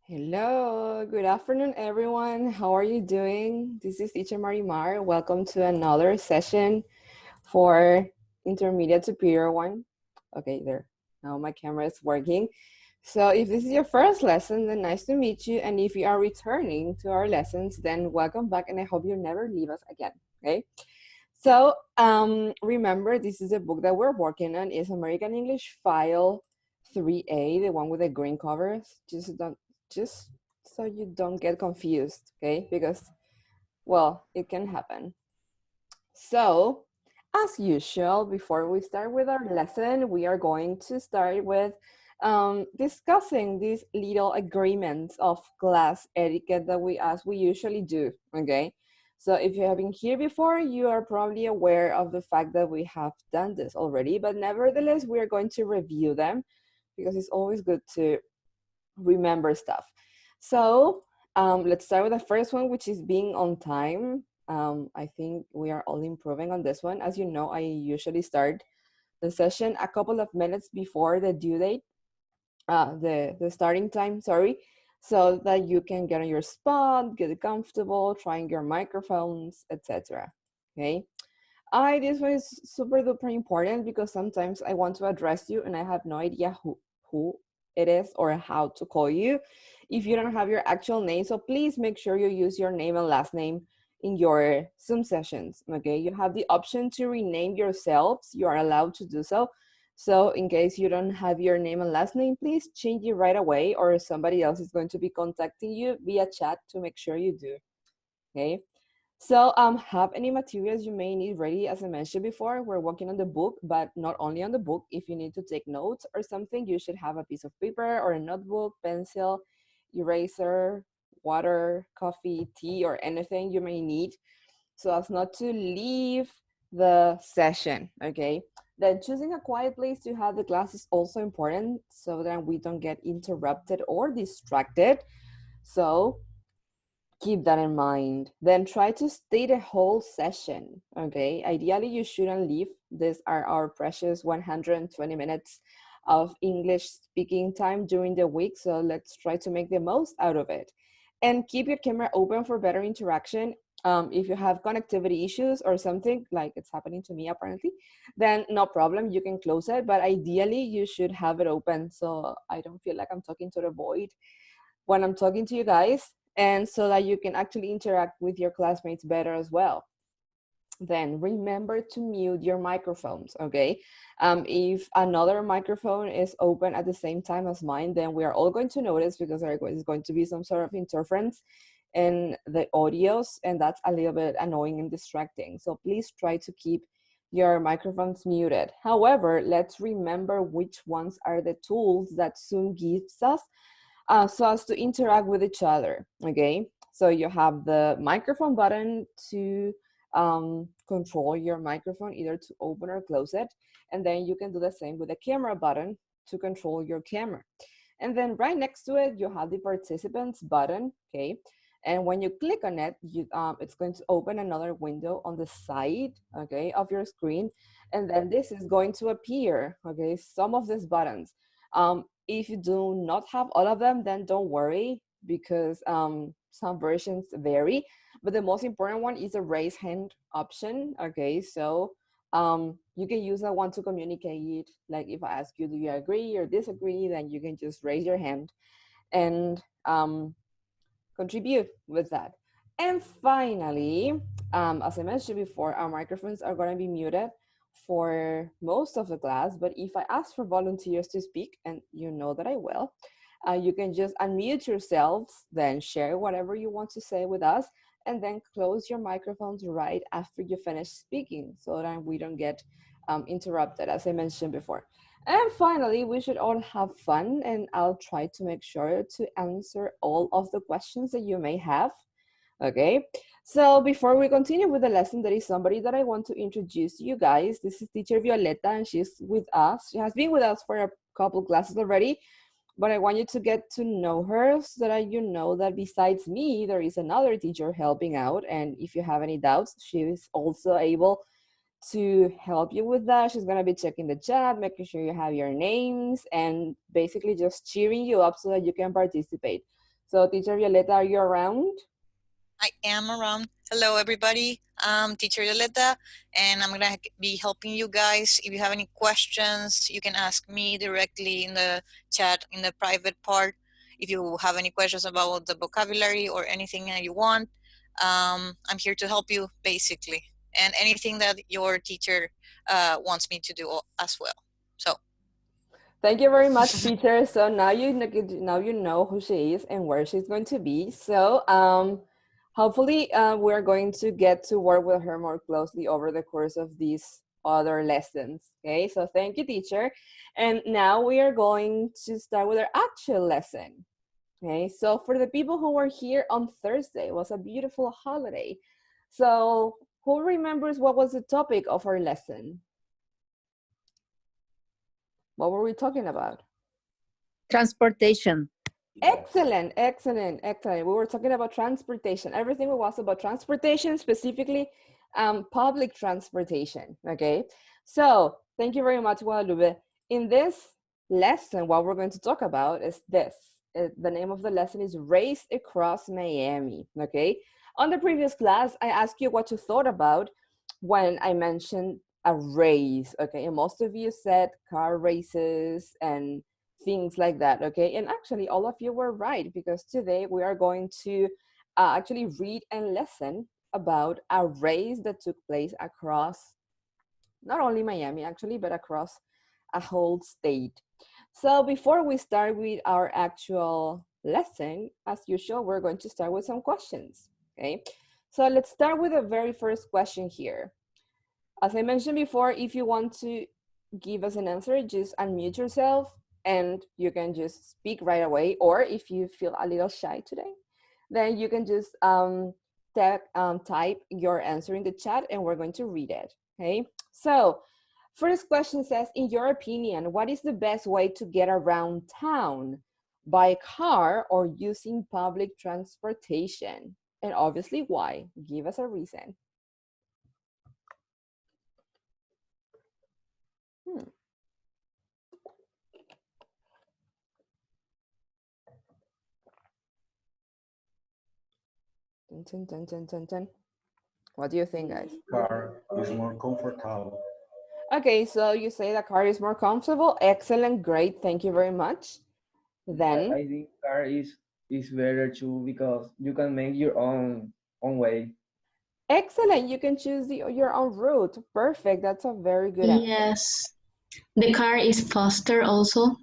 Hello, good afternoon, everyone. How are you doing? This is teacher Marimar. Welcome to another session for intermediate superior one. Okay, there. Now my camera is working. So if this is your first lesson, then nice to meet you. And if you are returning to our lessons, then welcome back. And I hope you never leave us again. Okay. So remember, this is a book that we're working on. It's American English File 3A, the one with the green covers. Just so you don't get confused, okay? Because, well, it can happen. So, as usual, before we start with our lesson, we are going to start with discussing these little agreements of class etiquette that as we usually do, okay? So if you have been here before, you are probably aware of the fact that we have done this already, but nevertheless, we are going to review them because it's always good to remember stuff. So let's start with the first one, which is being on time. I think we are all improving on this one. As you know, I usually start the session a couple of minutes before the due date, the starting time, sorry, so that you can get on your spot, get comfortable, trying your microphones, etc. Okay. This one is super duper important because sometimes I want to address you and I have no idea who it is or how to call you if you don't have your actual name. So please make sure you use your name and last name in your Zoom sessions, okay? You have the option to rename yourselves. You are allowed to do so. So in case you don't have your name and last name, please change it right away or somebody else is going to be contacting you via chat to make sure you do, okay? So have any materials you may need ready. As I mentioned before, we're working on the book, but not only on the book. If you need to take notes or something, you should have a piece of paper or a notebook, pencil, eraser, water, coffee, tea, or anything you may need so as not to leave the session, okay? Then choosing a quiet place to have the class is also important so that we don't get interrupted or distracted. So keep that in mind. Then try to stay the whole session, okay? Ideally, you shouldn't leave. These are our precious 120 minutes of English speaking time during the week, so let's try to make the most out of it. And keep your camera open for better interaction. If you have connectivity issues or something, like it's happening to me apparently, then no problem, you can close it, but ideally you should have it open so I don't feel like I'm talking to the void when I'm talking to you guys, and so that you can actually interact with your classmates better as well. Then remember to mute your microphones, okay? If another microphone is open at the same time as mine, then we are all going to notice because there is going to be some sort of interference in the audios, and that's a little bit annoying and distracting. So please try to keep your microphones muted. However, let's remember which ones are the tools that Zoom gives us so as to interact with each other, okay? So you have the microphone button to control your microphone, either to open or close it. And then you can do the same with the camera button to control your camera. And then right next to it, you have the participants button, okay? And when you click on it, it's going to open another window on the side, okay, of your screen. And then this is going to appear, okay, some of these buttons. If you do not have all of them, then don't worry because some versions vary. But the most important one is the raise hand option. Okay, so you can use that one to communicate. Like if I ask you, do you agree or disagree, then you can just raise your hand and contribute with that. And finally, as I mentioned before, our microphones are going to be muted for most of the class, but if I ask for volunteers to speak, and you know that I will, you can just unmute yourselves, then share whatever you want to say with us, and then close your microphones right after you finish speaking so that we don't get interrupted, as I mentioned before. And finally, we should all have fun, and I'll try to make sure to answer all of the questions that you may have. Okay, so before we continue with the lesson, there is somebody that I want to introduce to you guys. This is teacher Violeta, and she's with us. She has been with us for a couple classes already, but I want you to get to know her so that you know that besides me, there is another teacher helping out. And if you have any doubts, she is also able to help you with that. She's going to be checking the chat, making sure you have your names, and basically just cheering you up so that you can participate. So teacher Violeta, are you around? I am around. Hello, everybody. I'm Teacher Yoleta, and I'm going to be helping you guys. If you have any questions, you can ask me directly in the chat in the private part. If you have any questions about the vocabulary or anything that you want, I'm here to help you, basically, and anything that your teacher wants me to do as well. So. Thank you very much, teacher. So now you know who she is and where she's going to be. So hopefully we're going to get to work with her more closely over the course of these other lessons. Okay, so thank you, teacher. And now we are going to start with our actual lesson. Okay, so for the people who were here on Thursday, it was a beautiful holiday. So who remembers what was the topic of our lesson? What were we talking about? Transportation. Excellent, excellent, excellent. We were talking about transportation. Everything was about transportation, specifically public transportation, okay? So thank you very much, Guadalupe. In this lesson, what we're going to talk about is this. The name of the lesson is Race Across Miami, okay? On the previous class, I asked you what you thought about when I mentioned a race, okay? And most of you said car races and things like that, okay? And actually, all of you were right, because today we are going to actually read and listen about a race that took place across not only Miami, actually, but across a whole state. So before we start with our actual lesson, as usual, we're going to start with some questions, okay? So let's start with the very first question here. As I mentioned before, if you want to give us an answer, just unmute yourself and you can just speak right away. Or if you feel a little shy today, then you can just type your answer in the chat and we're going to read it, okay? So first question says, in your opinion, what is the best way to get around town? By car or using public transportation? And obviously why? Give us a reason. Dun, dun, dun, dun, dun. What do you think, guys? Car is more comfortable. Okay, so you say the car is more comfortable. Excellent, great, thank you very much. Then I think car is better too because you can make your own way. excellent, you can choose your own route. Perfect, that's a very good answer. Yes, the car is faster also.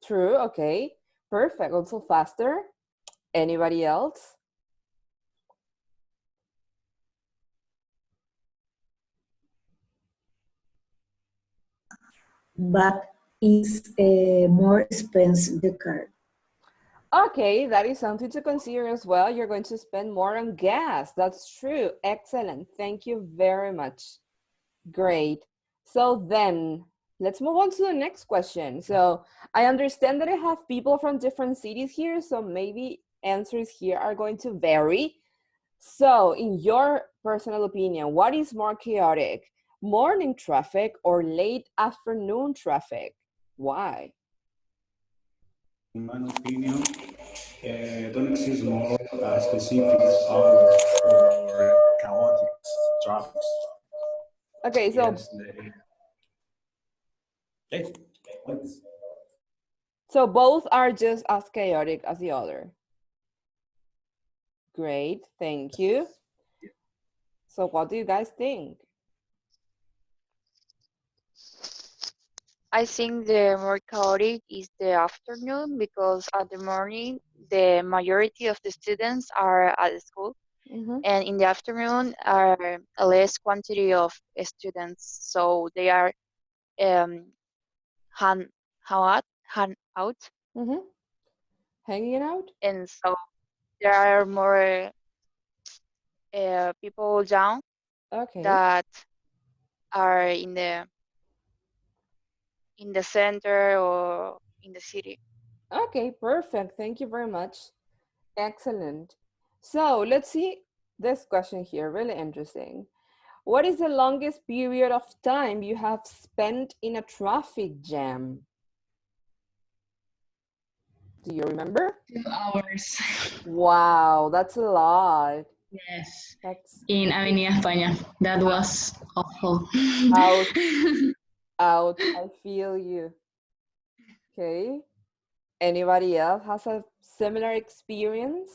True, okay, perfect, also faster. Anybody else? But it's more expensive, the car. Okay, that is something to consider as well. You're going to spend more on gas. That's true. Excellent. Thank you very much. Great. So then let's move on to the next question. So I understand that I have people from different cities here, so maybe answers here are going to vary. So in your personal opinion, what is more chaotic, morning traffic or late afternoon traffic? Why? In my opinion, don't exist more specific hour or chaotic traffic. Okay, so Yes, so both are just as chaotic as the other. Great, thank you. So what do you guys think? I think the more chaotic is the afternoon because at the morning the majority of the students are at school, and in the afternoon are a less quantity of students, so they are hang out, hanging out, and so there are more people down that are in the center or in the city. Okay, perfect. Thank you very much. Excellent. So let's see this question here, really interesting. What is the longest period of time you have spent in a traffic jam? Do you remember? 2 hours. Wow, that's a lot. Yes, That's in Avenida España. That was awful. ouch, ouch. I feel you. Okay. Anybody else has a similar experience?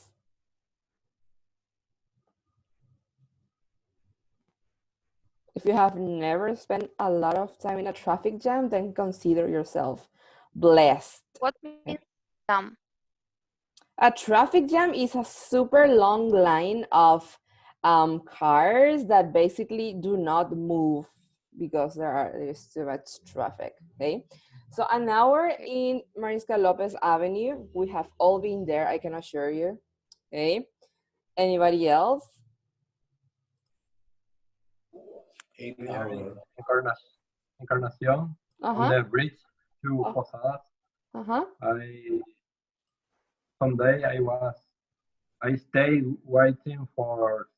If you have never spent a lot of time in a traffic jam, then consider yourself blessed. What means jam? A traffic jam is a super long line of cars that basically do not move because there's too much traffic. Okay, so an hour Okay. in Mariscal Lopez Avenue, we have all been there, I can assure you. Okay, anybody else? 8 hours. Encarnación on Uh-huh. the bridge to Oh, Posadas. uh-huh. Someday I stayed waiting for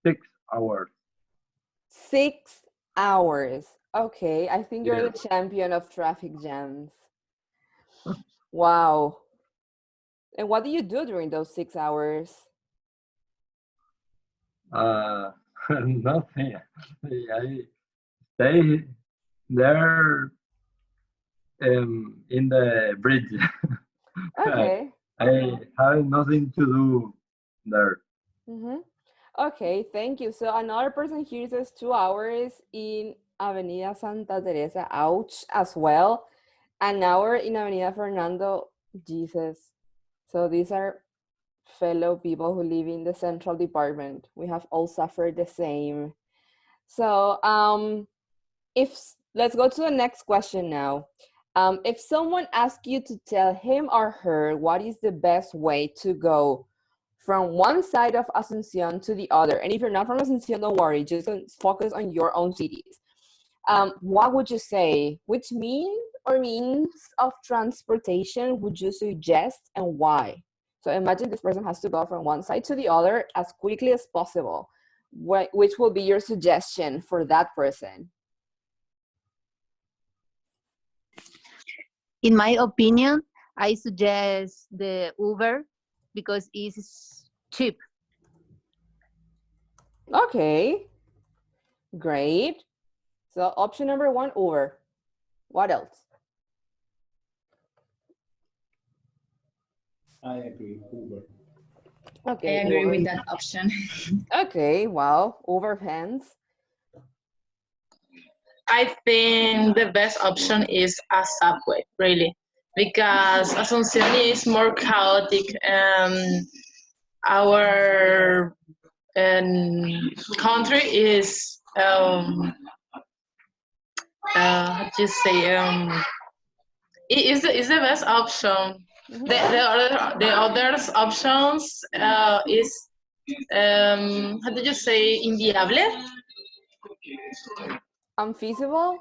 6 hours. 6 hours. Okay, I think you're Yeah. the champion of traffic jams. Wow. And what do you do during those 6 hours? Nothing. I stay there in the bridge. Okay. I have nothing to do there. Mm-hmm. Okay, thank you. So another person here says 2 hours in Avenida Santa Teresa, ouch, as well. An hour in Avenida Fernando, Jesus. So these are fellow people who live in the central department. We have all suffered the same. So if let's go to the next question now. If someone asks you to tell him or her what is the best way to go from one side of Asuncion to the other, and if you're not from Asuncion, don't worry, just focus on your own cities. What would you say? Which means of transportation would you suggest and why? So imagine this person has to go from one side to the other as quickly as possible. Which will be your suggestion for that person? In my opinion, I suggest the Uber because it's cheap. Okay, great. So option number one, Uber. What else? I agree. Uber. I Okay, agree Uber. with that option. Okay, wow, Uber fans. I think the best option is a subway, really, because Asuncion is more chaotic. Our country is how do you say is the best option. Mhm. The other options is how did you say inviable? Unfeasible?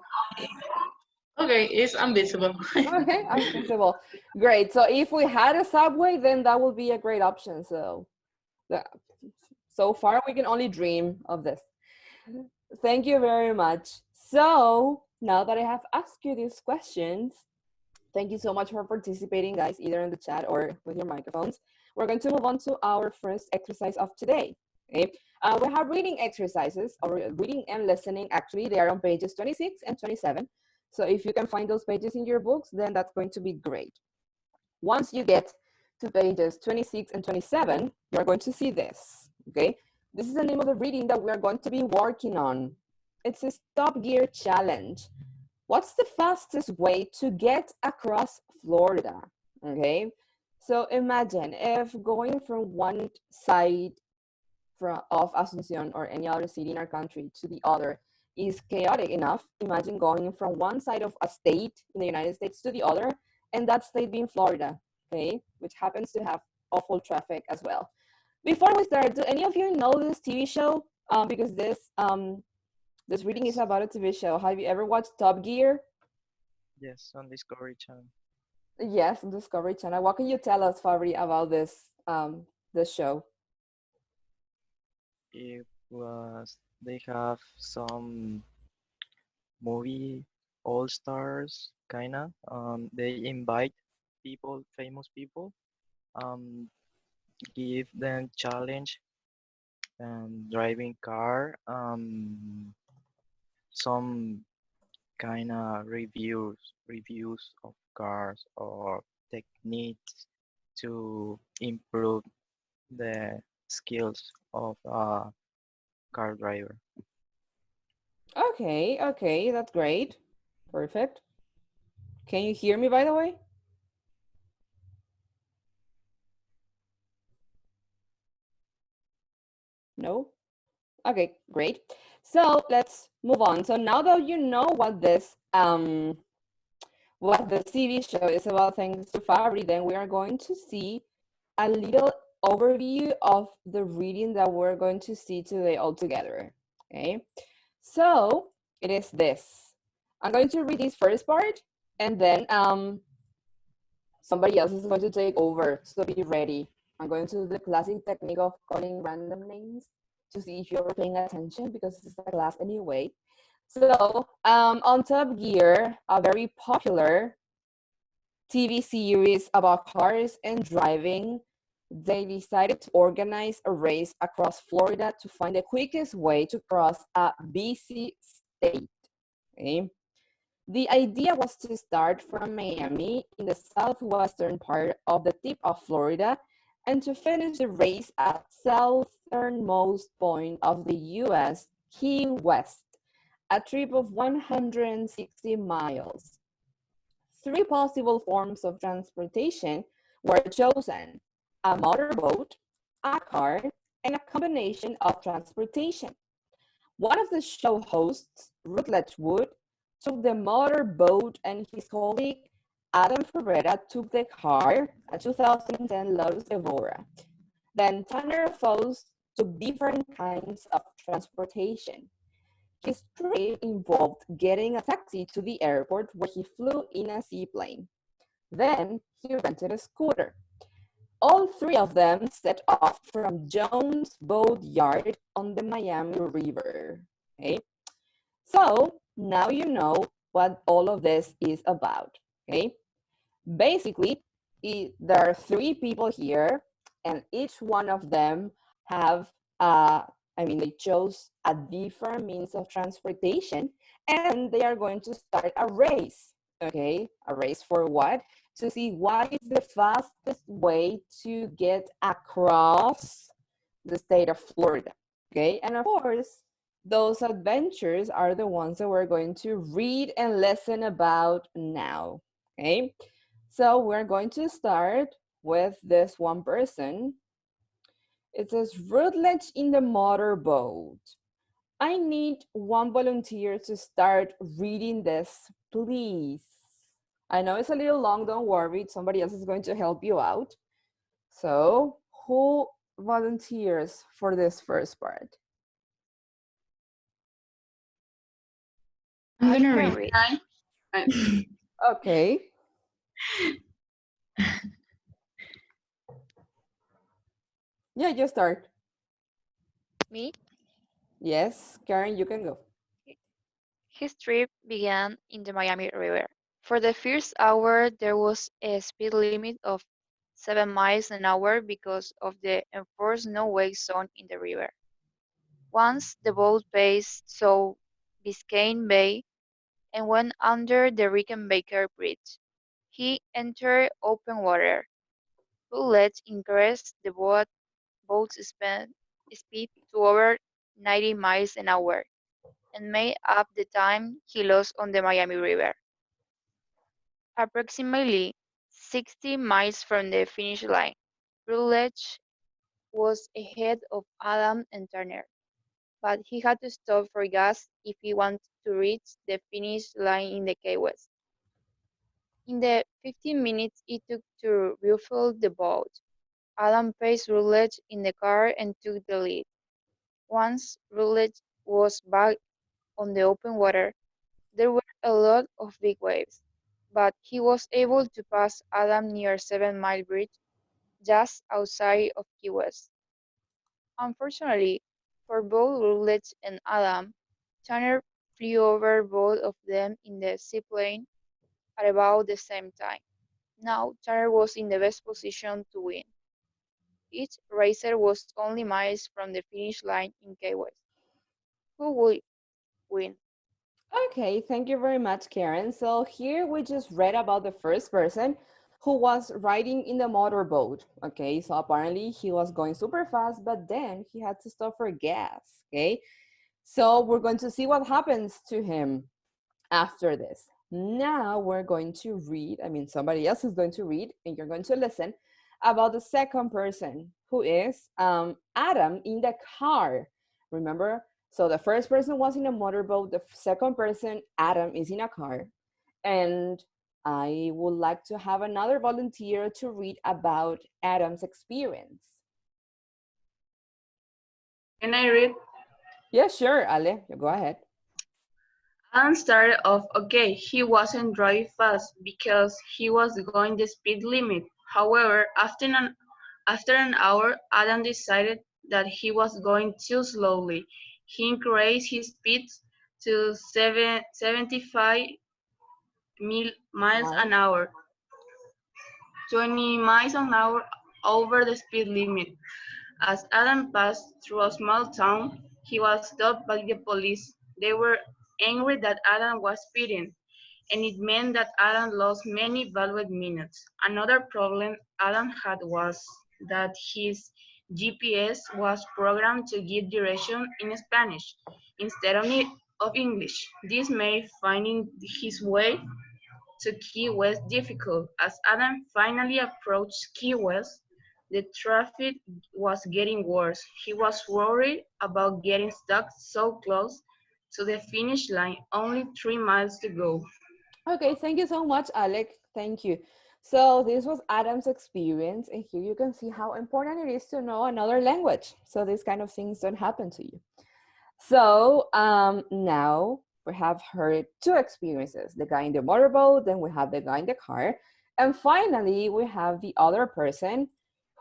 Okay, it's invisible. Okay, unfeasible. Great. So if we had a subway, then that would be a great option. So, so far we can only dream of this. Thank you very much. So now that I have asked you these questions, thank you so much for participating, guys, either in the chat or with your microphones. We're going to move on to our first exercise of today. Okay, we have reading exercises, or reading and listening. Actually, they are on pages 26 and 27. So if you can find those pages in your books, then that's going to be great. Once you get to pages 26 and 27, you're going to see this. Okay, this is the name of the reading that we are going to be working on. It's a stop gear challenge. What's the fastest way to get across Florida? Okay, so imagine if going from one side of Asuncion or any other city in our country to the other is chaotic enough. Imagine going from one side of a state in the United States to the other, and that state being Florida, okay, which happens to have awful traffic as well. Before we start, do any of you know this TV show? Because this reading is about a TV show. Have you ever watched Top Gear? Yes, on Discovery Channel. Yes, on Discovery Channel. What can you tell us, Fabri, about this show? It was they have some movie all stars kinda. They invite people, famous people, um, give them challenge driving car, some kind of reviews of cars or techniques to improve the skills of a car driver. Okay, okay, that's great. Perfect. Can you hear me, by the way? No? Okay, great. So let's move on. So now that you know what the TV show is about thanks to Fabri, then we are going to see a little overview of the reading that we're going to see today all together. Okay, so it is this. I'm going to read this first part, and then somebody else is going to take over, so be ready. I'm going to do the classic technique of calling random names to see if you're paying attention because this is a class anyway. So on Top Gear, a very popular TV series about cars and driving, they decided to organize a race across Florida to find the quickest way to cross a busy state. Okay? The idea was to start from Miami in the southwestern part of the tip of Florida and to finish the race at southernmost point of the US, Key West, a trip of 160 miles. Three possible forms of transportation were chosen: a motorboat, a car, and a combination of transportation. One of the show hosts, Rutledge Wood, took the motorboat and his colleague Adam Ferreira took the car, a 2010 Lotus Evora. Then Tanner Foss took different kinds of transportation. His trip involved getting a taxi to the airport where he flew in a seaplane. Then he rented a scooter. All three of them set off from Jones Boat Yard on the Miami River. Okay, so now you know what all of this is about. Okay, basically, there are three people here, and each one of them have, they chose a different means of transportation, and they are going to start a race. Okay, a race for what? To see what is the fastest way to get across the state of Florida. Okay, and of course, those adventures are the ones that we're going to read and listen about now. Okay, so we're going to start with this one person. It says, Rutledge in the motorboat. I need one volunteer to start reading this, please. I know it's a little long, don't worry. Somebody else is going to help you out. So who volunteers for this first part? I'm I gonna can read. read. Okay. Yeah, you start. Me? Yes, Karen, you can go. His trip began in the Miami River. For the first hour, there was a speed limit of 7 miles an hour because of the enforced no-wake zone in the river. Once the boat passed through Biscayne Bay and went under the Rickenbacker Bridge, he entered open water. Rutledge increased the boat's speed to over 90 miles an hour and made up the time he lost on the Miami River. Approximately 60 miles from the finish line, Rutledge was ahead of Adam and Turner, but he had to stop for gas if he wanted to reach the finish line in the Key West. In the 15 minutes it took to refuel the boat, Adam paced Rutledge in the car and took the lead. Once Rutledge was back on the open water, there were a lot of big waves, but he was able to pass Adam near 7 Mile Bridge, just outside of Key West. Unfortunately for both Rutledge and Adam, Tanner flew over both of them in the seaplane at about the same time. Now Tanner was in the best position to win. Each racer was only miles from the finish line in Key West. Who will win? Okay, thank you very much, Karen. So here we just read about the first person who was riding in the motorboat. Okay, so apparently he was going super fast, but then he had to stop for gas. Okay, so we're going to see what happens to him after this. Now we're going to read, somebody else is going to read, and you're going to listen about the second person, who is Adam in the car. Remember? So the first person was in a motorboat. The second person, Adam, is in a car. And I would like to have another volunteer to read about Adam's experience. Can I read? Yeah, sure, Ale, you go ahead. Adam started off okay. He wasn't driving fast because he was going the speed limit. However, after an hour, Adam decided that he was going too slowly. He increased his speed to 75 miles an hour, 20 miles an hour over the speed limit. As Adam passed through a small town, he was stopped by the police. They were angry that Adam was speeding, and it meant that Adam lost many valuable minutes. Another problem Adam had was that his GPS was programmed to give direction in Spanish instead of English. This made finding his way to Key West difficult. As Adam finally approached Key West, the traffic was getting worse. He was worried about getting stuck so close to the finish line, only 3 miles to go. Okay, thank you so much, Alec. Thank you. So this was Adam's experience, and here you can see how important it is to know another language, so these kind of things don't happen to you. So now we have heard two experiences, the guy in the motorboat, then we have the guy in the car, and finally we have the other person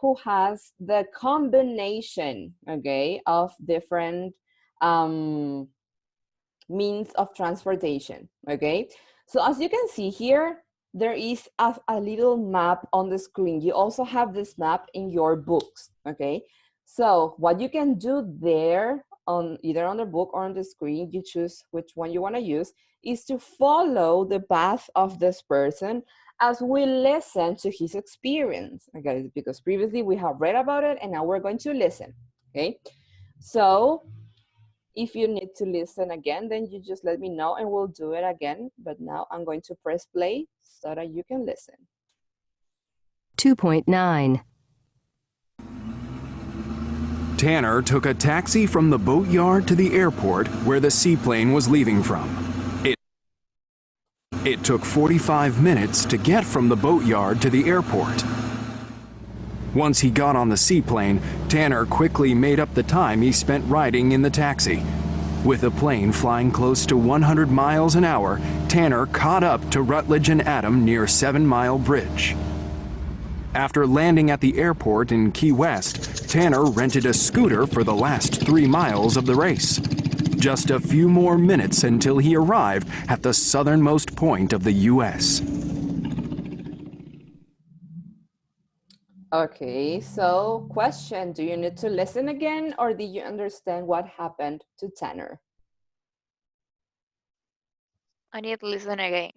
who has the combination, okay, of different means of transportation, okay? So as you can see here, there is a little map on the screen. You also have this map in your books, okay? So what you can do there, on either on the book or on the screen, you choose which one you want to use, is to follow the path of this person as we listen to his experience, okay? Because previously we have read about it and now we're going to listen, okay? So if you need to listen again, then you just let me know and we'll do it again. But now I'm going to press play so that you can listen. 2.9. Tanner took a taxi from the boatyard to the airport where the seaplane was leaving from. It took 45 minutes to get from the boatyard to the airport. Once he got on the seaplane, Tanner quickly made up the time he spent riding in the taxi. With the plane flying close to 100 miles an hour, Tanner caught up to Rutledge and Adam near 7 Mile Bridge. After landing at the airport in Key West, Tanner rented a scooter for the last 3 miles of the race. Just a few more minutes until he arrived at the southernmost point of the U.S. Okay, so question, do you need to listen again or did you understand what happened to Tanner? I need to listen again.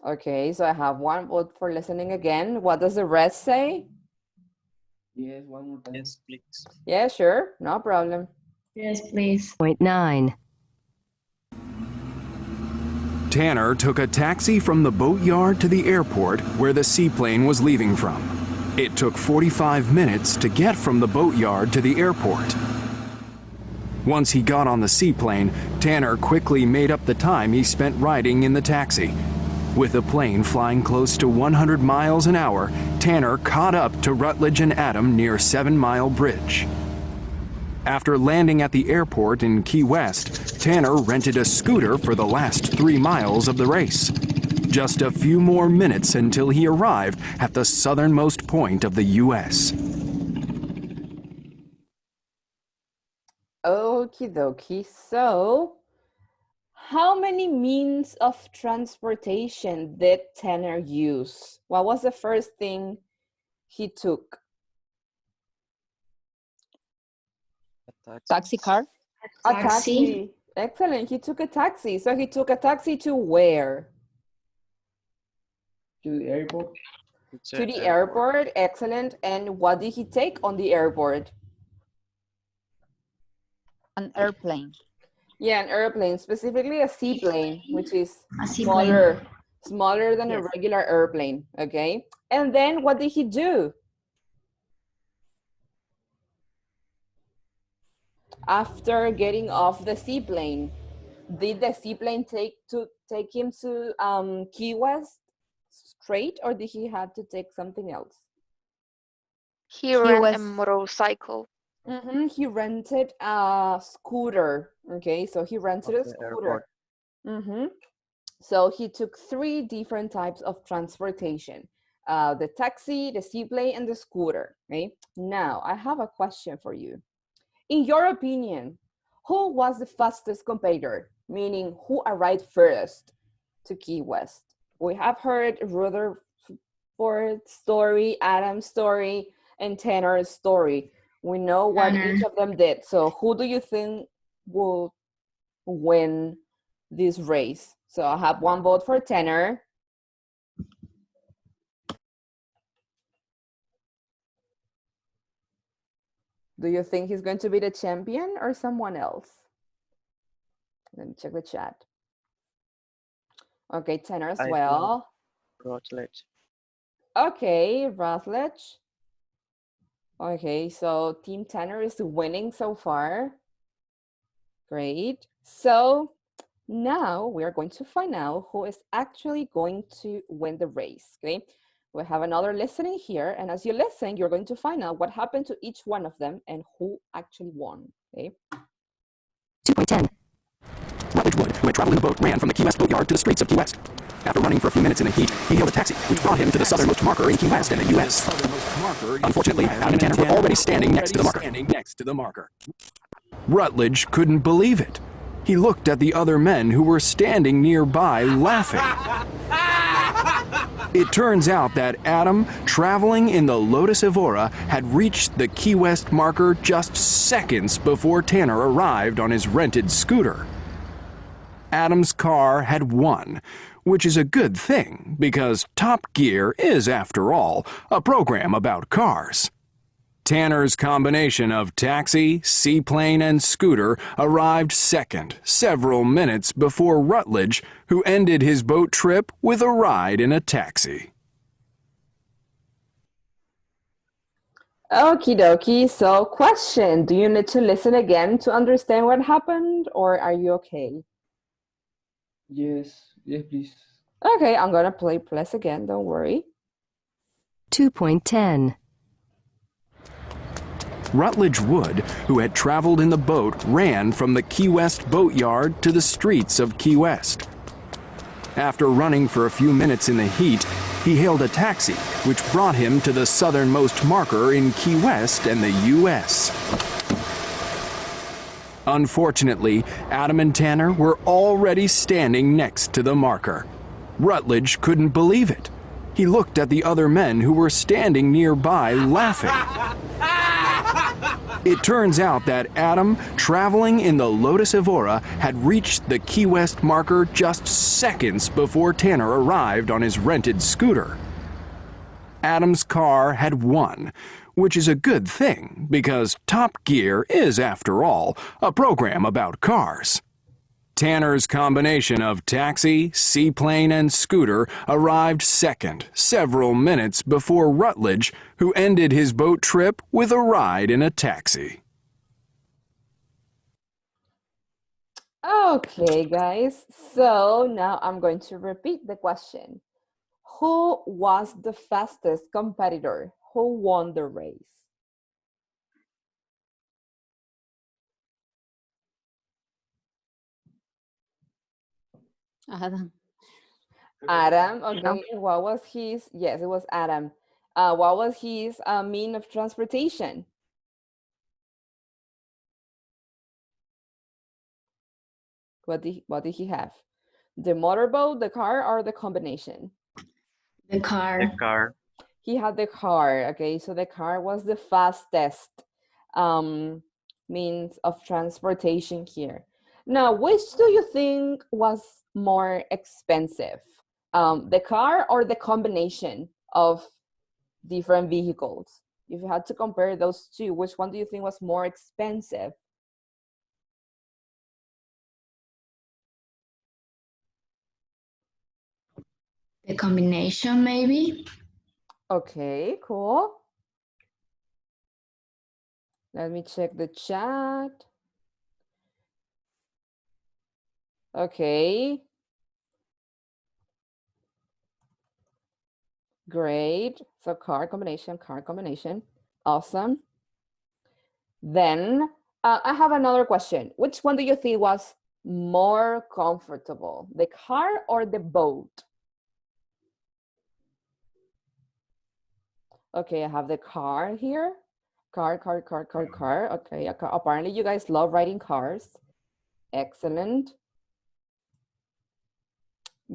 Okay, so I have one vote for listening again. What does the rest say? Yes, one more time. Yes, please. Yeah, sure, no problem. Yes, please. 2.9. Tanner took a taxi from the boatyard to the airport where the seaplane was leaving from. It took 45 minutes to get from the boatyard to the airport. Once he got on the seaplane, Tanner quickly made up the time he spent riding in the taxi. With the plane flying close to 100 miles an hour, Tanner caught up to Rutledge and Adam near 7 Mile Bridge. After landing at the airport in Key West, Tanner rented a scooter for the last 3 miles of the race. Just a few more minutes until he arrived at the southernmost point of the U.S. Okie dokie, so How many means of transportation did Tanner use? What was the first thing he took? Taxi car? A taxi. Excellent. He took a taxi. So he took a taxi to where? To the airport. To the airport. Excellent. And what did he take on the airport? An airplane. Yeah, an airplane, specifically a seaplane, which is seaplane. smaller than a Yes. regular airplane. Okay. And then what did he do? After getting off the seaplane, did the seaplane take him to Key West straight, or did he have to take something else? He ran a motorcycle. He rented a scooter. Okay, so he rented a scooter. So he took 3 different types of transportation: the taxi, the seaplane, and the scooter. Okay. Now I have a question for you. In your opinion, who was the fastest competitor? Meaning, who arrived first to Key West? We have heard Rutherford's story, Adam's story, and Tanner's story. We know what each of them did. So who do you think will win this race? So I have 1 vote for Tanner. Do you think he's going to be the champion or someone else? Let me check the chat. Okay, Tanner as well. Rutledge. Okay, Rutledge. Okay, so Team Tanner is winning so far. Great. So now we are going to find out who is actually going to win the race. Okay, we have another listening here, and as you listen, you're going to find out what happened to each one of them and who actually won. Okay. 2.10. Rutledge Wood, who had traveled in the boat, ran from the Key West boatyard to the streets of Key West. After running for a few minutes in the heat, he hailed a taxi, which brought him to the southernmost marker in Key West and the U.S. Unfortunately, Adam and Tanner were already standing next to the marker. Rutledge couldn't believe it. He looked at the other men who were standing nearby laughing. It turns out that Adam, traveling in the Lotus Evora, had reached the Key West marker just seconds before Tanner arrived on his rented scooter. Adam's car had won, which is a good thing because Top Gear is, after all, a program about cars. Tanner's combination of taxi, seaplane, and scooter arrived second, several minutes before Rutledge, who ended his boat trip with a ride in a taxi. Okie dokie. So question, do you need to listen again to understand what happened, or are you okay? Yes, please. Okay, I'm gonna play plus again, don't worry. 2.10. Rutledge Wood, who had traveled in the boat, ran from the Key West boatyard to the streets of Key West. After running for a few minutes in the heat, he hailed a taxi, which brought him to the southernmost marker in Key West and the U.S. Unfortunately, Adam and Tanner were already standing next to the marker. Rutledge couldn't believe it. He looked at the other men who were standing nearby laughing. It turns out that Adam, traveling in the Lotus Evora, had reached the Key West marker just seconds before Tanner arrived on his rented scooter. Adam's car had won, which is a good thing because Top Gear is, after all, a program about cars. Tanner's combination of taxi, seaplane, and scooter arrived second, several minutes before Rutledge, who ended his boat trip with a ride in a taxi. Okay, guys, so now I'm going to repeat the question. Who was the fastest competitor? Who won the race? Adam. Adam, okay. What was his, yes, it was Adam. What was his mean of transportation? What did he have? The motorboat, the car, or the combination? The car. The car. He had the car. Okay, so the car was the fastest means of transportation here. Now, which do you think was more expensive? The car or the combination of different vehicles? If you had to compare those two, which one do you think was more expensive? The combination, maybe. Okay, cool. Let me check the chat. Okay. Great. So car combination. Awesome. Then I have another question. Which one do you think was more comfortable, the car or the boat? Okay, I have the car here. Car. Okay, apparently you guys love riding cars. Excellent.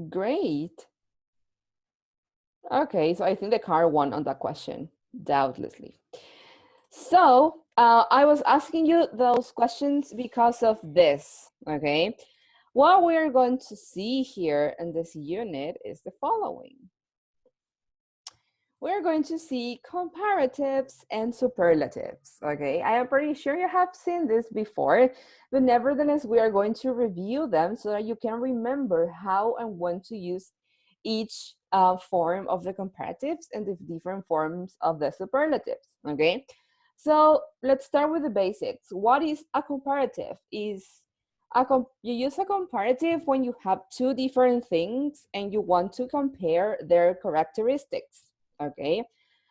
Great. Okay, so I think the car won on that question, doubtlessly. So I was asking you those questions because of this, okay? What we're going to see here in this unit is the following. We're going to see comparatives and superlatives, okay? I am pretty sure you have seen this before, but nevertheless, we are going to review them so that you can remember how and when to use each form of the comparatives and the different forms of the superlatives, okay? So let's start with the basics. What is a comparative? You use a comparative when you have two different things and you want to compare their characteristics, okay?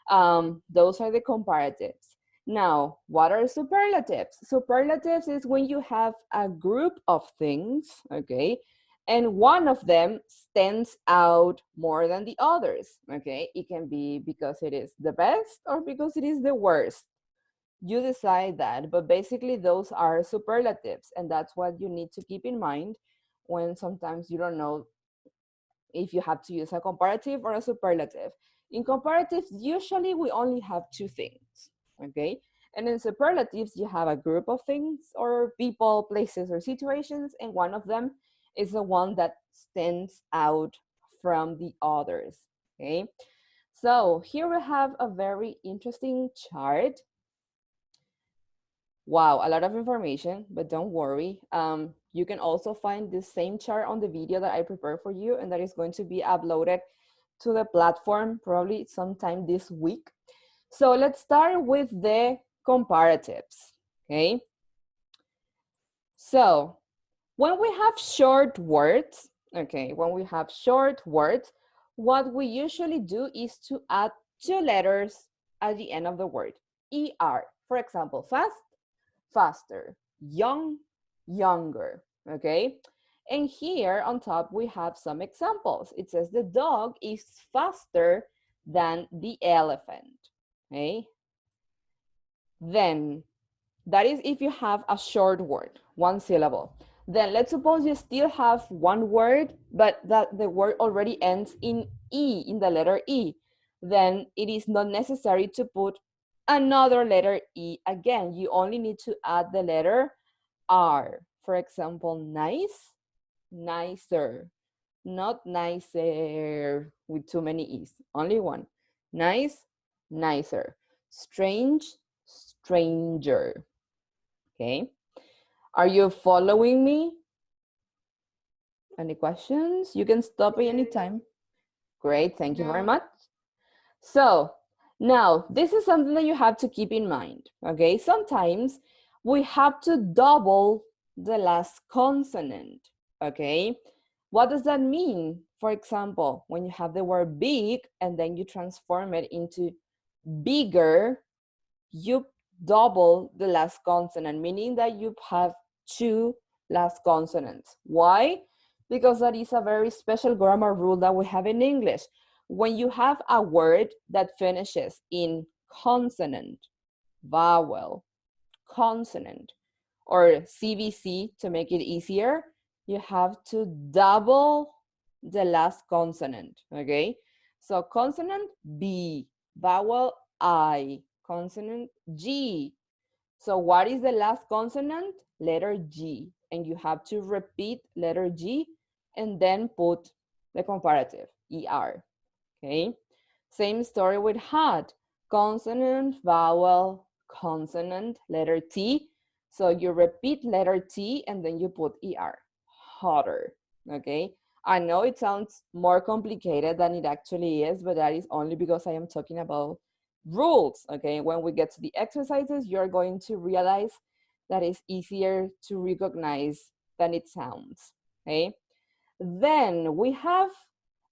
Those are the comparatives. Now, what are superlatives? Superlatives is when you have a group of things, okay? And one of them stands out more than the others, okay? It can be because it is the best or because it is the worst. You decide that, but basically those are superlatives, and that's what you need to keep in mind when sometimes you don't know if you have to use a comparative or a superlative. In comparatives, usually we only have two things, okay? And in superlatives, you have a group of things or people, places, or situations, and one of them is the one that stands out from the others, okay? So here we have a very interesting chart. Wow, a lot of information, but don't worry. You can also find the same chart on the video that I prepared for you, and that is going to be uploaded to the platform probably sometime this week. So let's start with the comparatives, okay? So when we have short words, okay, when we have short words, what we usually do is to add two letters at the end of the word. ER, for example, fast, faster, young, younger, okay? And here on top, we have some examples. It says the dog is faster than the elephant, okay? Then that is if you have a short word, one syllable. Then let's suppose you still have one word, but that the word already ends in E, in the letter E. Then it is not necessary to put another letter E again. You only need to add the letter R. For example, nice, nicer, not nicer with too many E's, only one. Nice, nicer. Strange, stranger. Okay. Are you following me? Any questions? You can stop at any time. Great, thank you very much. So now this is something that you have to keep in mind, okay? Sometimes we have to double the last consonant, okay? What does that mean? For example, when you have the word big and then you transform it into bigger, you double the last consonant, meaning that you have two last consonants. Why? Because that is a very special grammar rule that we have in English. When you have a word that finishes in consonant, vowel, consonant, or CVC to make it easier, you have to double the last consonant, okay? So consonant B, vowel I, consonant G. So what is the last consonant? Letter G. And you have to repeat letter G and then put the comparative, ER, okay? Same story with hot. Consonant, vowel, consonant, letter T. So you repeat letter T and then you put ER, hotter, okay? I know it sounds more complicated than it actually is, but that is only because I am talking about rules, okay? When we get to the exercises, you're going to realize that it's easier to recognize than it sounds, okay? Then we have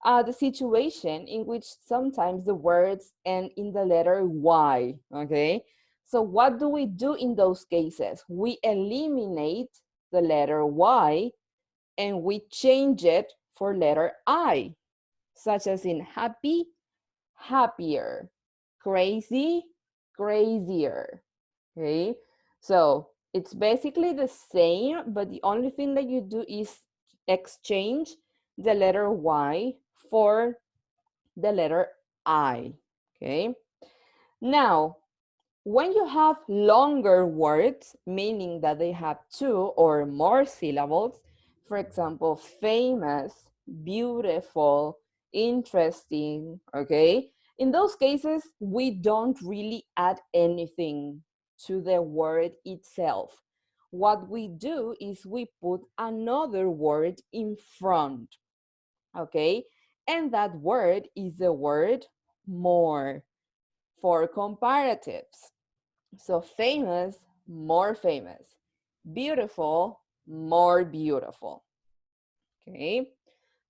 the situation in which sometimes the words end in the letter Y, okay? So what do we do in those cases? We eliminate the letter Y and we change it for letter I, such as in happy, happier, crazy, crazier, okay? So it's basically the same, but the only thing that you do is exchange the letter Y for the letter I, okay? Now, when you have longer words, meaning that they have 2 or more syllables, for example, famous, beautiful, interesting, okay? In those cases, we don't really add anything to the word itself. What we do is we put another word in front, okay? And that word is the word more for comparatives. So famous, more famous. Beautiful, more beautiful. Okay,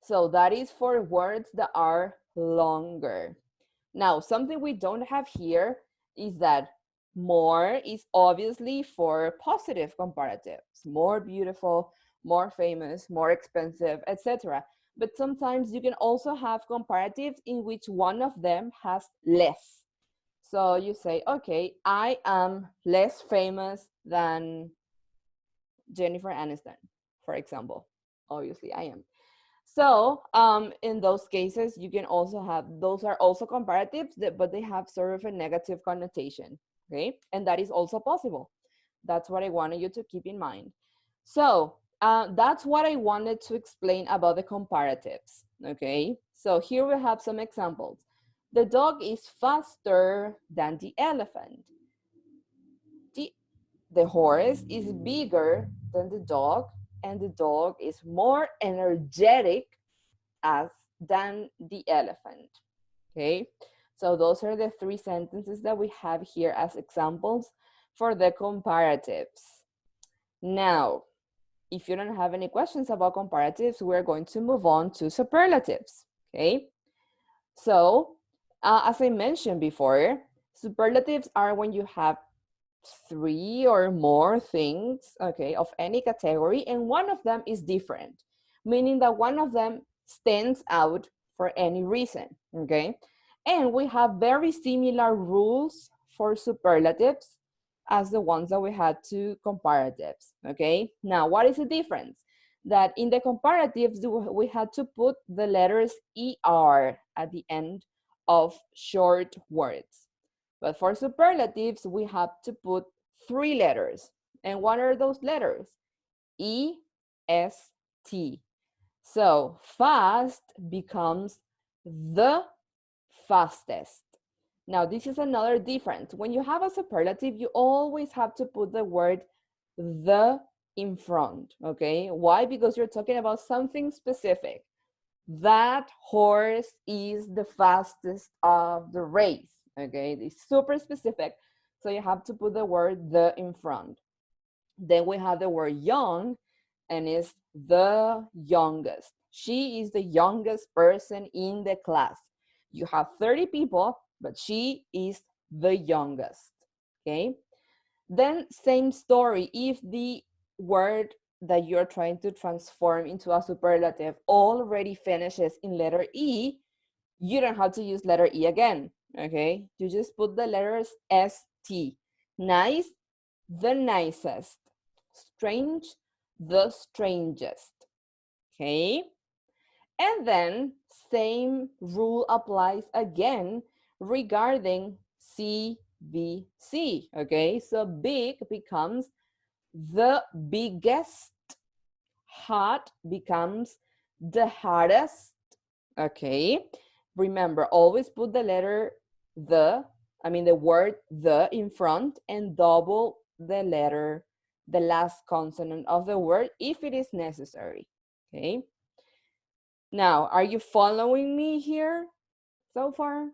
so that is for words that are longer. Now, something we don't have here is that more is obviously for positive comparatives. More beautiful, more famous, more expensive, etc. But sometimes you can also have comparatives in which one of them has less. So you say, okay, I am less famous than Jennifer Aniston, for example. Obviously, I am. So in those cases, you can also have, those are also comparatives, but they have sort of a negative connotation, okay? And that is also possible. That's what I wanted you to keep in mind. So that's what I wanted to explain about the comparatives, okay? So here we have some examples. The dog is faster than the elephant. The horse is bigger than the dog, and the dog is more energetic than the elephant, okay? So those are the 3 sentences that we have here as examples for the comparatives. Now, if you don't have any questions about comparatives, we're going to move on to superlatives, okay? So, as I mentioned before, superlatives are when you have 3 or more things, okay, of any category, and one of them is different, meaning that one of them stands out for any reason, okay? And we have very similar rules for superlatives as the ones that we had to comparatives, okay? Now, what is the difference? That in the comparatives, we had to put the letters ER at the end of short words. But for superlatives, we have to put 3 letters. And what are those letters? E, S, T. So fast becomes the fastest. Now, this is another difference. When you have a superlative, you always have to put the word the in front, okay? Why? Because you're talking about something specific. That horse is the fastest of the race, okay? It's super specific, so you have to put the word the in front. Then we have the word young, and it's the youngest. She is the youngest person in the class. You have 30 people, but she is the youngest, okay? Then same story, if the word that you're trying to transform into a superlative already finishes in letter E, you don't have to use letter E again, okay? You just put the letters ST. Nice, the nicest. Strange, the strangest. okay? And then same rule applies again regarding CBC, okay? So big becomes the biggest, hot becomes the hottest, okay? Remember, always put the letter the word the in front and double the letter, the last consonant of the word if it is necessary, okay? Now, are you following me here so far?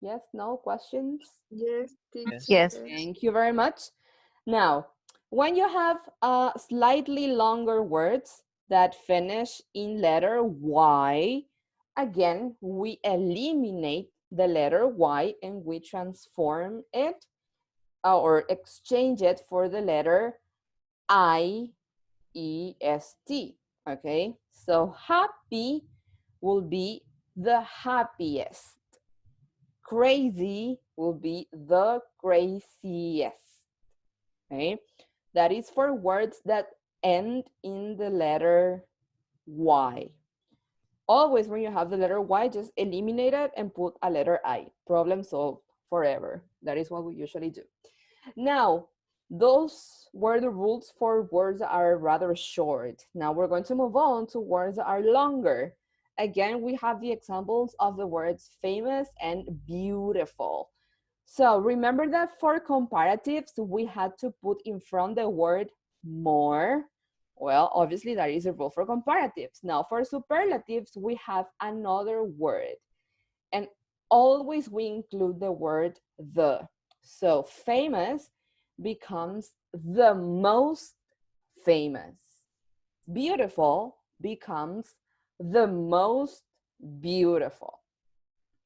Yes, no questions? Yes, Yes. Yes. teacher. Thank you very much. Now, when you have slightly longer words that finish in letter Y, again, we eliminate the letter Y and we transform it or exchange it for the letter IEST, okay? So happy will be the happiest. Crazy will be the craziest, okay? That is for words that end in the letter Y. Always when you have the letter Y, just eliminate it and put a letter I. Problem solved forever. That is what we usually do. Now, those were the rules for words that are rather short. Now we're going to move on to words that are longer. Again, we have the examples of the words famous and beautiful. So remember that for comparatives, we had to put in front the word more. Well, obviously that is a rule for comparatives. Now for superlatives, we have another word. And always we include the word the. So famous becomes the most famous. Beautiful becomes the most beautiful.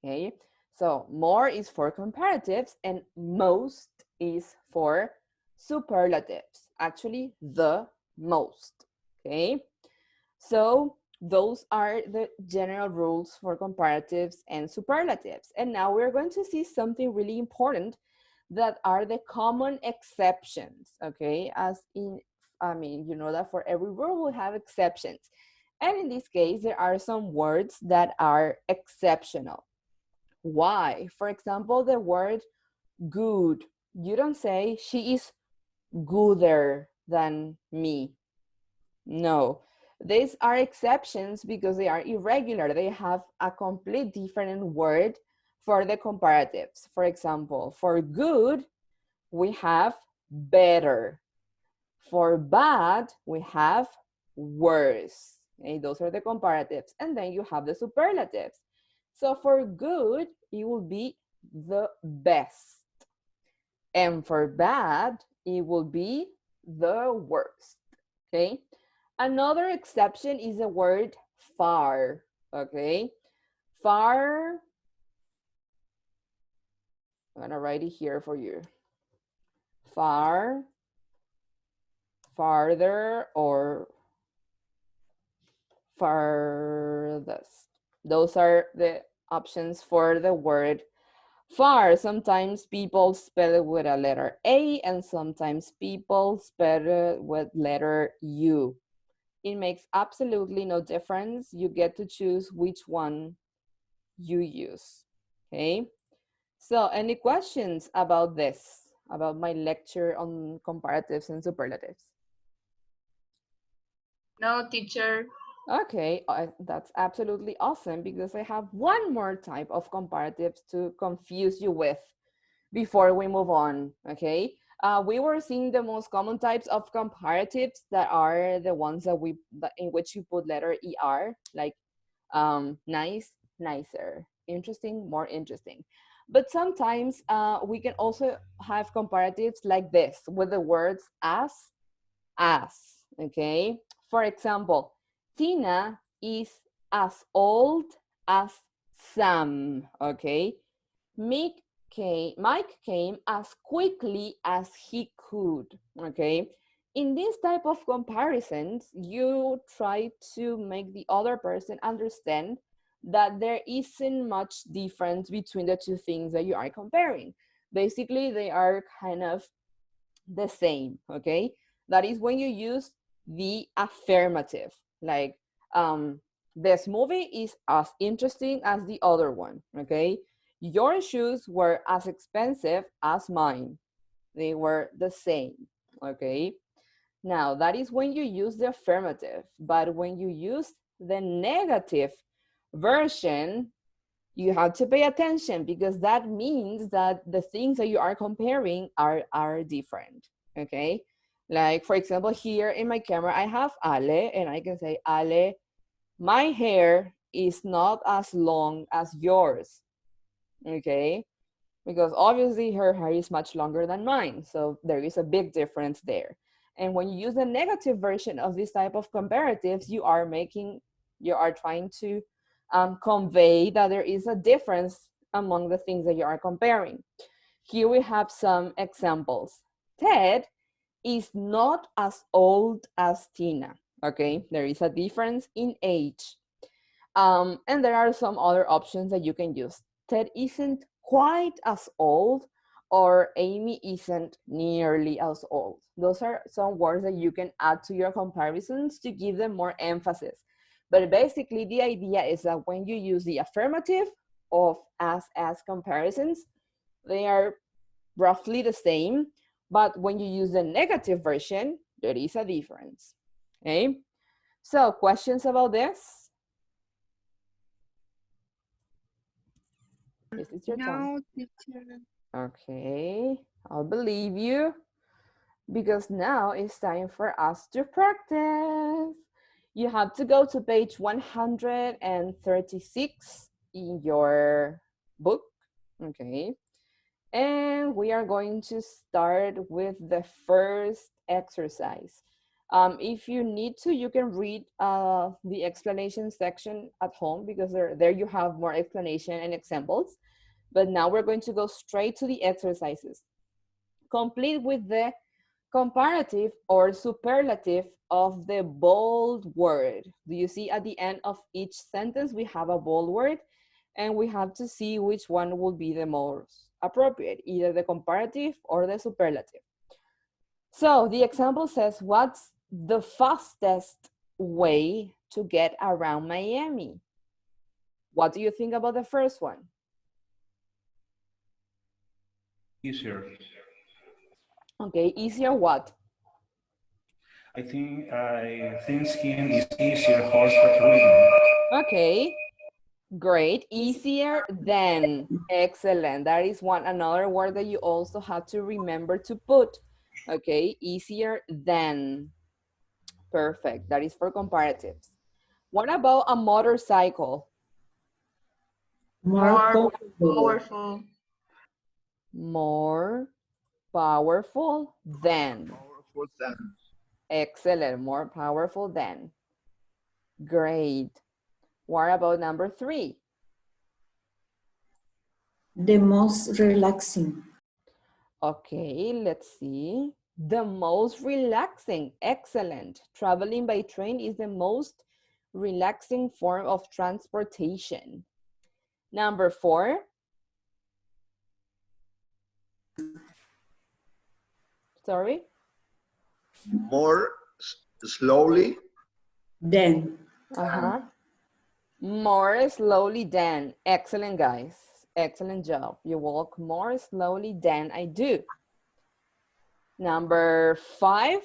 Okay, so more is for comparatives and most is for superlatives. Actually, the most. Okay, so those are the general rules for comparatives and superlatives. And now we're going to see something really important that are the common exceptions. Okay, you know that for every rule we have exceptions. And in this case, there are some words that are exceptional. Why? For example, the word good. You don't say she is gooder than me. No, these are exceptions because they are irregular. They have a complete different word for the comparatives. For example, for good, we have better. For bad, we have worse. Okay, those are the comparatives. And then you have the superlatives. So for good, it will be the best. And for bad, it will be the worst. Okay. Another exception is the word far. Okay. Far, I'm gonna write it here for you. Far, farther, or farthest. Those are the options for the word far. Sometimes people spell it with a letter A and sometimes people spell it with letter U. It makes absolutely no difference. You get to choose which one you use, okay? So any questions about this, about my lecture on comparatives and superlatives? No, teacher. Okay, that's absolutely awesome because I have one more type of comparatives to confuse you with before we move on, okay? We were seeing the most common types of comparatives that are the ones in which you put letter ER, like nice, nicer, interesting, more interesting. But sometimes we can also have comparatives like this with the words as, okay? For example, Tina is as old as Sam, okay? Mike came as quickly as he could, okay? In this type of comparisons, you try to make the other person understand that there isn't much difference between the two things that you are comparing. Basically, they are kind of the same, okay? That is when you use the affirmative, like this movie is as interesting as the other one, okay? Your shoes were as expensive as mine. They were the same, okay? Now, that is when you use the affirmative, but when you use the negative version, you have to pay attention because that means that the things that you are comparing are different, okay? Like, for example, here in my camera, I have Ale, and I can say, Ale, my hair is not as long as yours, okay? Because obviously her hair is much longer than mine. So there is a big difference there. And when you use the negative version of this type of comparatives, you are trying to convey that there is a difference among the things that you are comparing. Here we have some examples. Ted is not as old as Tina. Okay, there is a difference in age. And there are some other options that you can use. Ted isn't quite as old, or Amy isn't nearly as old. Those are some words that you can add to your comparisons to give them more emphasis. But basically, the idea is that when you use the affirmative of as comparisons, they are roughly the same. But when you use the negative version, there is a difference. Okay? So, questions about this? This is your time. No, teacher. Okay, I'll believe you because now it's time for us to practice. You have to go to page 136 in your book. Okay, and we are going to start with the first exercise. If you need to, you can read the explanation section at home because there you have more explanation and examples. But now we're going to go straight to the exercises. Complete with the comparative or superlative of the bold word. Do you see at the end of each sentence we have a bold word, and we have to see which one will be the most appropriate, either the comparative or the superlative. So the example says, what's the fastest way to get around Miami? What do you think about the first one? Easier. Okay, easier what? I think skiing is easier horseback riding. Okay, great. Easier than. Excellent. That is another word that you also have to remember to put. Okay, easier than. Perfect. That is for comparatives. What about a motorcycle? More comfortable. Powerful. More powerful than. Excellent. More powerful than. Great. What about number 3? The most relaxing. Okay, let's see. The most relaxing. Excellent. Traveling by train is the most relaxing form of transportation. Number 4. Sorry? More slowly Then. More slowly than. Excellent, guys. Excellent job. You walk more slowly than I do. Number 5.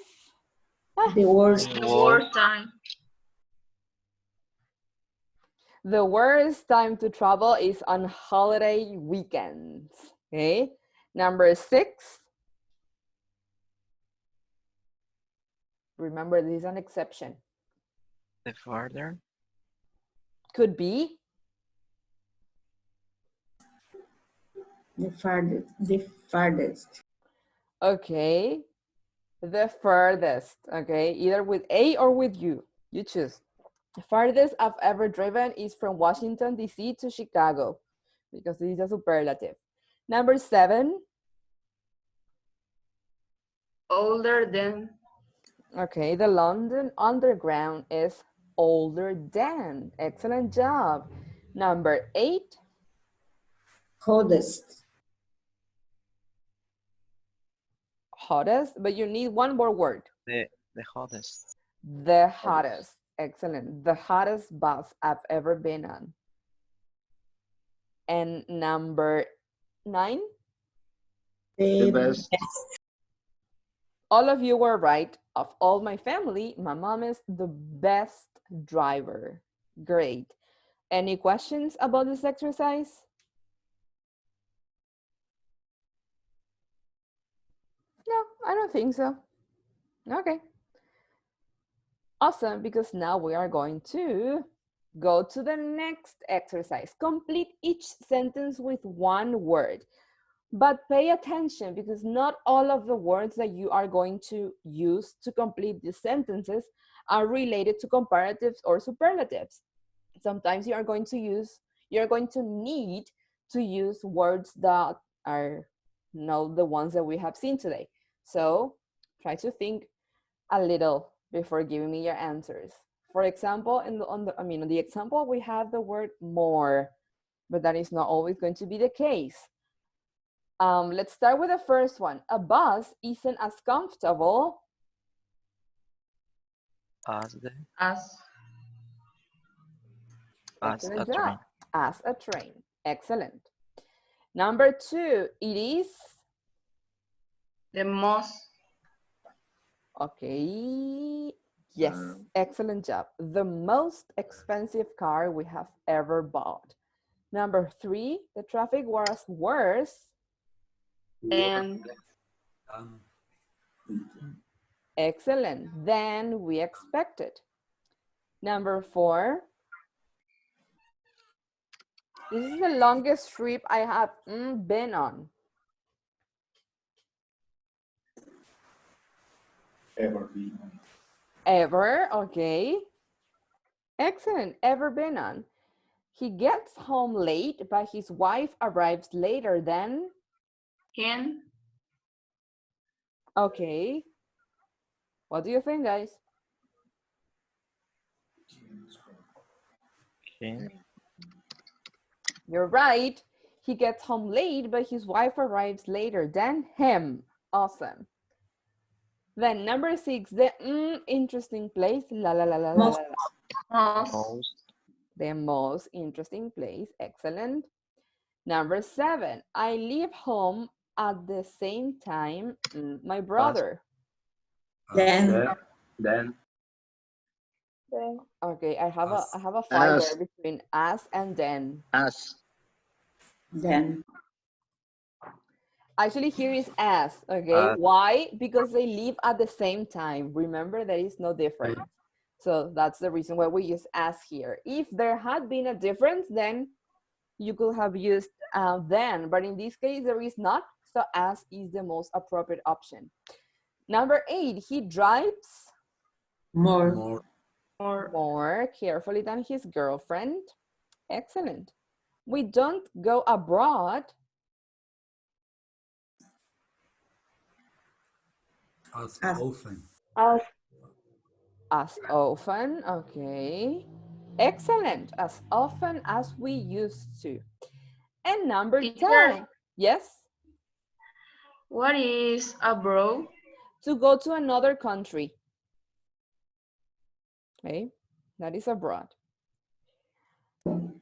The worst. The worst time. The worst time to travel is on holiday weekends. Okay. Number 6. Remember, this is an exception. The farther. Could be. The farthest. The farthest. Okay. The furthest. Okay. Either with A or with U. You choose. The farthest I've ever driven is from Washington, D.C. to Chicago, because this is a superlative. Number 7. Older than. Okay, the London Underground is older than. Excellent job. Number 8. Hottest. Hottest, but you need one more word. The hottest. The hottest. Excellent. The hottest bus I've ever been on. And number 9? The best. All of you were right. Of all my family, my mom is the best driver. Great. Any questions about this exercise? No, I don't think so. Okay. Awesome, because now we are going to go to the next exercise. Complete each sentence with one word. But pay attention, because not all of the words that you are going to use to complete these sentences are related to comparatives or superlatives. Sometimes you're going to need to use words that are not the ones that we have seen today. So try to think a little before giving me your answers. For example, on the example, we have the word more, but that is not always going to be the case. Let's start with the first one. A bus isn't as comfortable As excellent a job, train. as a train. Excellent. Number 2, it is The most. Okay. Yes, excellent job. The most expensive car we have ever bought. Number 3, the traffic was worse. And Excellent. Than we expected. Number 4, this is the longest trip I have been on. Ever, okay. Excellent, ever been on. He gets home late, but his wife arrives later than him. Okay. What do you think, guys? Him. You're right. He gets home late, but his wife arrives later than him. Awesome. Then number 6, the interesting place. La la la la la la. Most. The most interesting place. Excellent. Number 7, I leave home at the same time my brother. Then. Okay, I have a fight there between as and then. Then. Actually, here is as, okay? Why? Because they live at the same time. Remember, there is no difference. So that's the reason why we use as here. If there had been a difference, then you could have used then. But in this case, there is not. So as is the most appropriate option. Number 8, he drives More carefully than his girlfriend. Excellent. We don't go abroad as often. As often, okay. Excellent. As often as we used to. And number 10. Yes? What is abroad? To go to another country. Okay, that is abroad.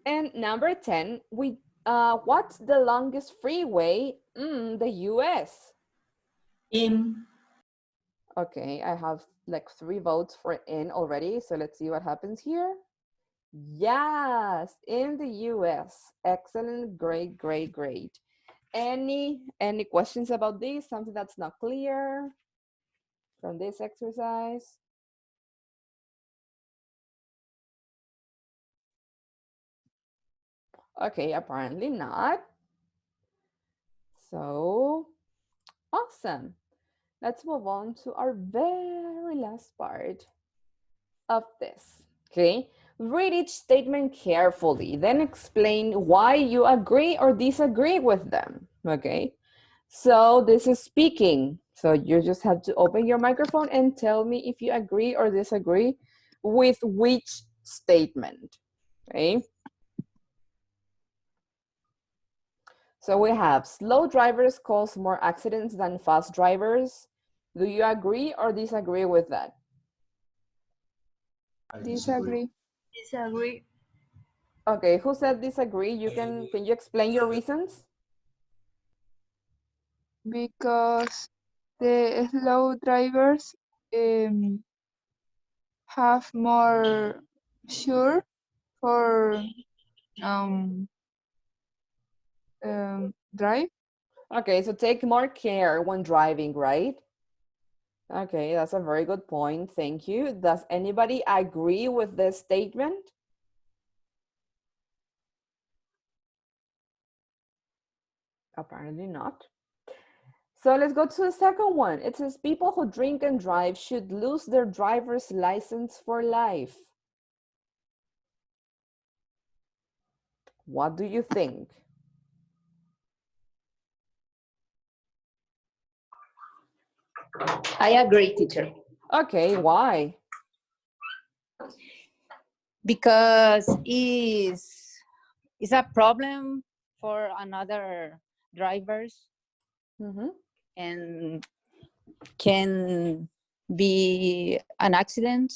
And number 10, what's the longest freeway in the US? in Okay, I have like 3 votes for in already. So let's see what happens here. Yes, in the US. Excellent, great, great, great. Any questions about this? Something that's not clear from this exercise? Okay, apparently not. So, awesome. Let's move on to our very last part of this, okay? Read each statement carefully, then explain why you agree or disagree with them, okay? So this is speaking. So you just have to open your microphone and tell me if you agree or disagree with which statement, okay? So we have slow drivers cause more accidents than fast drivers. Do you agree or disagree with that? Disagree. Disagree. Okay, who said disagree? Can you explain your reasons? Because the slow drivers have more sure for drive. Okay, so take more care when driving, right? Okay, that's a very good point. Thank you. Does anybody agree with this statement? Apparently not. So let's go to the second one. It says people who drink and drive should lose their driver's license for life. What do you think? I agree, teacher. Okay, why? Because it's a problem for another drivers and can be an accident.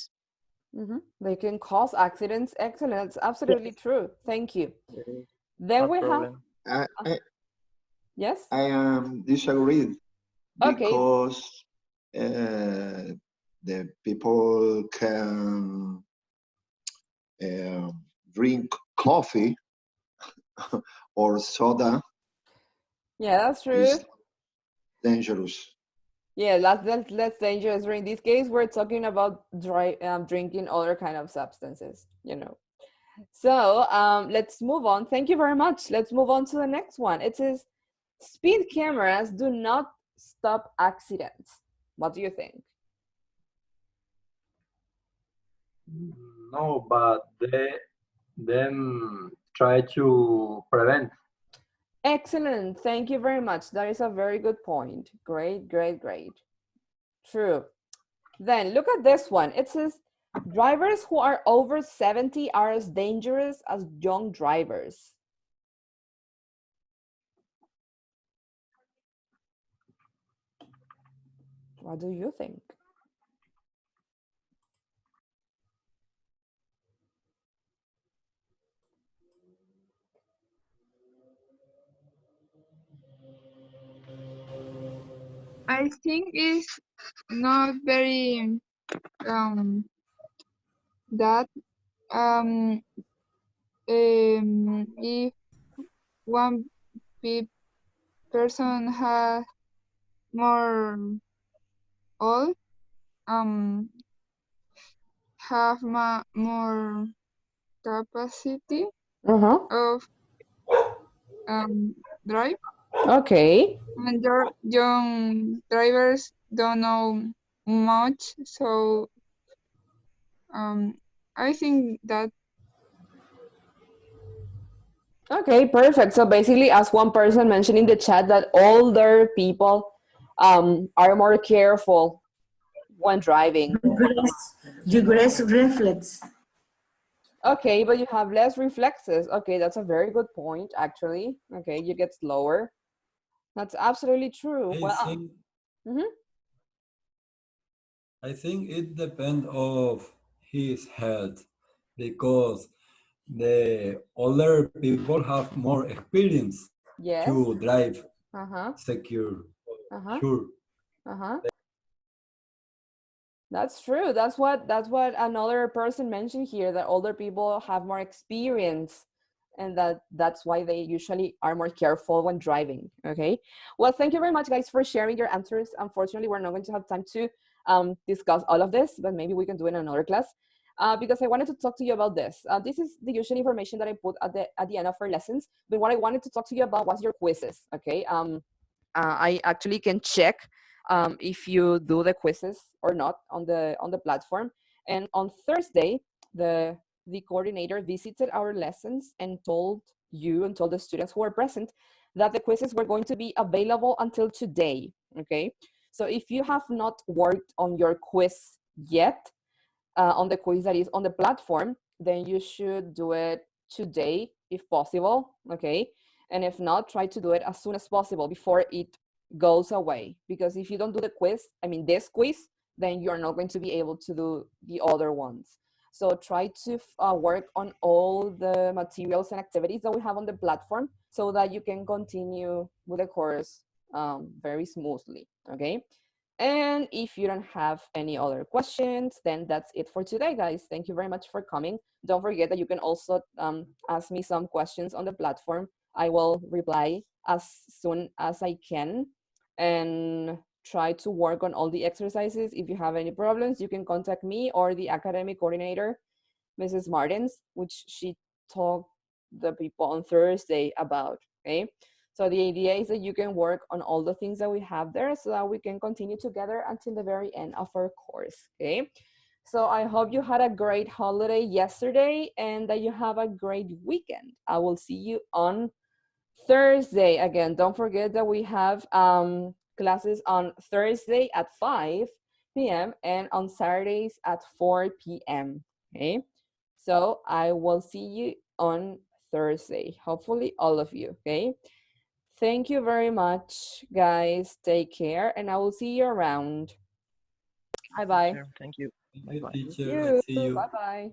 They can cause accidents. Excellent. That's absolutely true. Thank you. Then we have. Yes. I am disagreed because the people can drink coffee or soda. Yeah, that's true. Is dangerous. Yeah, that's dangerous. In this case, we're talking about drinking other kind of substances, you know. So let's move on. Thank you very much. Let's move on to the next one. It says, speed cameras do not stop accidents. What do you think? No, but them try to prevent. Excellent. Thank you very much. That is a very good point. Great, great, great. True. Then look at this one. It says, drivers who are over 70 are as dangerous as young drivers. What do you think? I think it's not very that if one person has more old have more capacity of drive. Okay. And young drivers don't know much, so I think that. Okay, perfect. So basically, as one person mentioned in the chat, that older people are more careful when driving. You grace reflex. Okay, but you have less reflexes. Okay, that's a very good point, actually. Okay, you get slower. That's absolutely true. I think it depends of his health because the older people have more experience to drive secure. Sure. That's true. That's what another person mentioned here, that older people have more experience and that's why they usually are more careful when driving. Okay. Well, thank you very much, guys, for sharing your answers. Unfortunately, we're not going to have time to discuss all of this, but maybe we can do it in another class because I wanted to talk to you about this. This is the usual information that I put at the end of our lessons, but what I wanted to talk to you about was your quizzes. Okay. I actually can check if you do the quizzes or not on the platform. And on Thursday, the coordinator visited our lessons and told you and told the students who were present that the quizzes were going to be available until today. Okay, so if you have not worked on your quiz yet, on the quiz that is on the platform, then you should do it today if possible. Okay, and if not, try to do it as soon as possible before it goes away, because if you don't do the quiz, I mean this quiz, then you're not going to be able to do the other ones. So try to work on all the materials and activities that we have on the platform so that you can continue with the course very smoothly, okay? And if you don't have any other questions, then that's it for today, guys. Thank you very much for coming. Don't forget that you can also ask me some questions on the platform. I will reply as soon as I can and try to work on all the exercises. If you have any problems, you can contact me or the academic coordinator, Mrs. Martins, which she talked the people on Thursday about, okay? So the idea is that you can work on all the things that we have there so that we can continue together until the very end of our course, okay? So I hope you had a great holiday yesterday and that you have a great weekend. I will see you on Thursday. Again, don't forget that we have classes on Thursday at 5 p.m. and on Saturdays at 4 p.m. Okay, so I will see you on Thursday. Hopefully all of you, okay? Thank you very much, guys. Take care, and I will see you around. Bye-bye. Thank you. Thank you, Bye-bye. teacher. See you. Bye-bye.